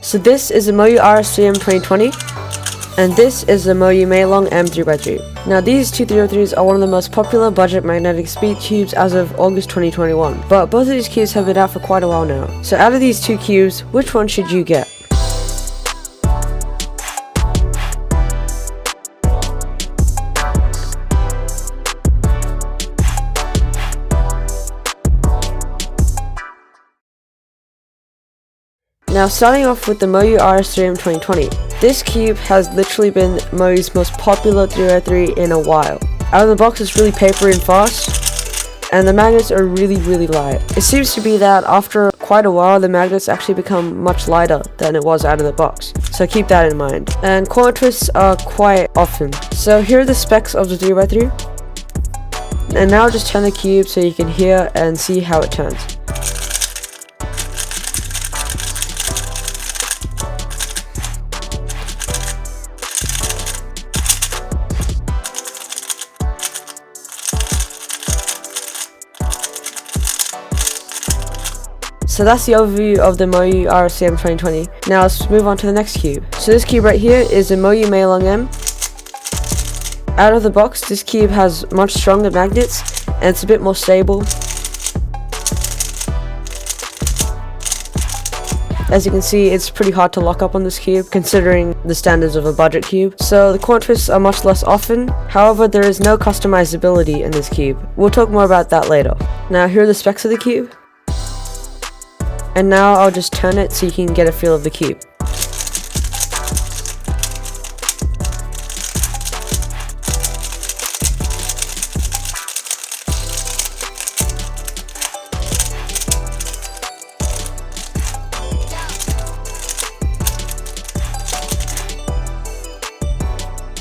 So this is the MoYu RS3M 2020, and this is the MoYu MeiLong M3x3. Now these two 303s are one of the most popular budget magnetic speed cubes as of August 2021, but both of these cubes have been out for quite a while now. So out of these two cubes, which one should you get? Now starting off with the MoYu RS3M 2020, this cube has literally been MoYu's most popular 303 in a while. Out of the box it's really papery and fast, and the magnets are really light. It seems to be that after quite a while the magnets actually become much lighter than it was out of the box, so keep that in mind. And corner twists are quite often. So here are the specs of the 3x3, and now just turn the cube so you can hear and see how it turns. So that's the overview of the MoYu RS3M 2020. Now let's move on to the next cube. So this cube right here is the MoYu MeiLong M. Out of the box, this cube has much stronger magnets and it's a bit more stable. As you can see, it's pretty hard to lock up on this cube considering the standards of a budget cube. So the corner twists are much less often. However, there is no customizability in this cube. We'll talk more about that later. Now here are the specs of the cube. And now I'll just turn it so you can get a feel of the cube.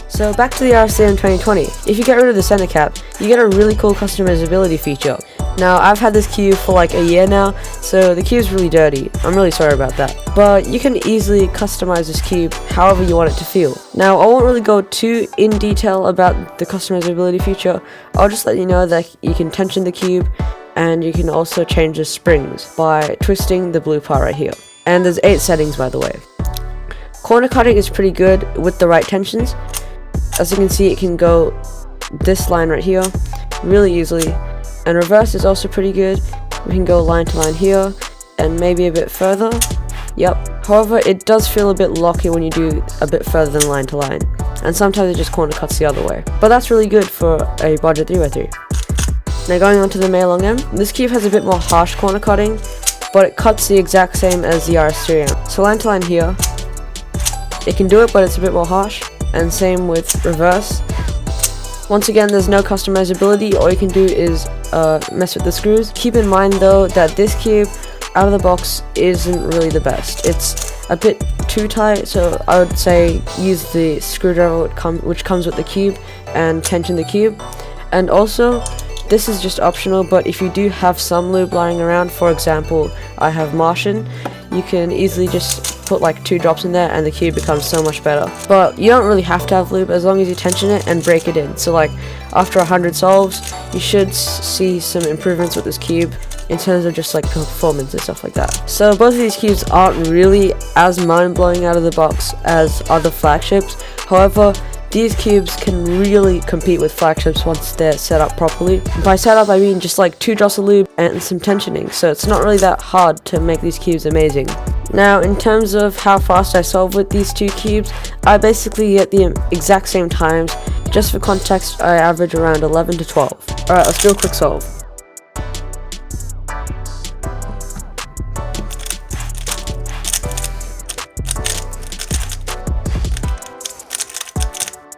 So back to the RS3M 2020. If you get rid of the center cap, you get a really cool customizability feature. Now I've had this cube for like a year now, so the cube's really dirty. I'm really sorry about that. But you can easily customize this cube however you want it to feel. Now I won't really go too in detail about the customizability feature. I'll just let you know that you can tension the cube and you can also change the springs by twisting the blue part right here. And there's 8 settings, by the way. Corner cutting is pretty good with the right tensions. As you can see, it can go this line right here really easily. And reverse is also pretty good. We can go line to line here and maybe a bit further. Yep. However, it does feel a bit locky when you do a bit further than line to line. And sometimes it just corner cuts the other way. But that's really good for a budget 3x3. Now going on to the MeiLong M. This cube has a bit more harsh corner cutting, but it cuts the exact same as the RS3M. So line to line here, it can do it, but it's a bit more harsh. And same with reverse. Once again, there's no customizability. All you can do is mess with the screws. Keep in mind though that this cube out of the box isn't really the best. It's a bit too tight, so I would say use the screwdriver which comes with the cube and tension the cube. And also, this is just optional, but if you do have some lube lying around, for example, I have Martian, you can easily just put like 2 drops in there and the cube becomes so much better. But you don't really have to have lube as long as you tension it and break it in. So like after 100 solves, you should see some improvements with this cube in terms of just like performance and stuff like that. So both of these cubes aren't really as mind-blowing out of the box as other flagships. However, these cubes can really compete with flagships once they're set up properly. By setup I mean just like 2 drops of lube and some tensioning, so it's not really that hard to make these cubes amazing. Now in terms of how fast I solve with these 2 cubes, I basically get the exact same times. Just for context, I average around 11 to 12. Alright, let's do a quick solve.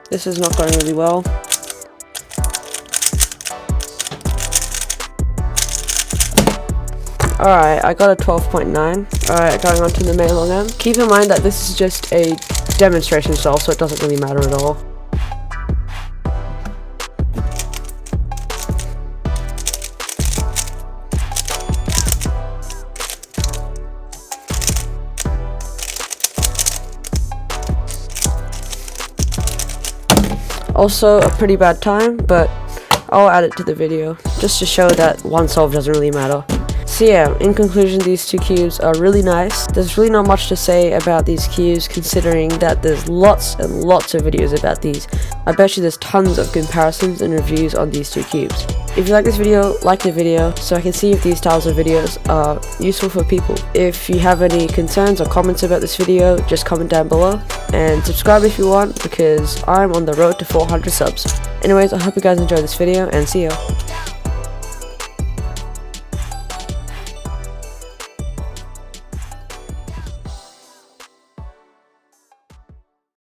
This is not going really well. Alright, I got a 12.9. Alright, going on to the MeiLong M. Keep in mind that this is just a demonstration solve, so it doesn't really matter at all. Also a pretty bad time, but I'll add it to the video just to show that one solve doesn't really matter. So yeah, in conclusion, these two cubes are really nice. There's really not much to say about these cubes considering that there's lots and lots of videos about these. I bet you there's tons of comparisons and reviews on these two cubes. If you like this video, like the video so I can see if these styles of videos are useful for people. If you have any concerns or comments about this video, just comment down below, and subscribe if you want because I'm on the road to 400 subs. Anyways, I hope you guys enjoyed this video and see you.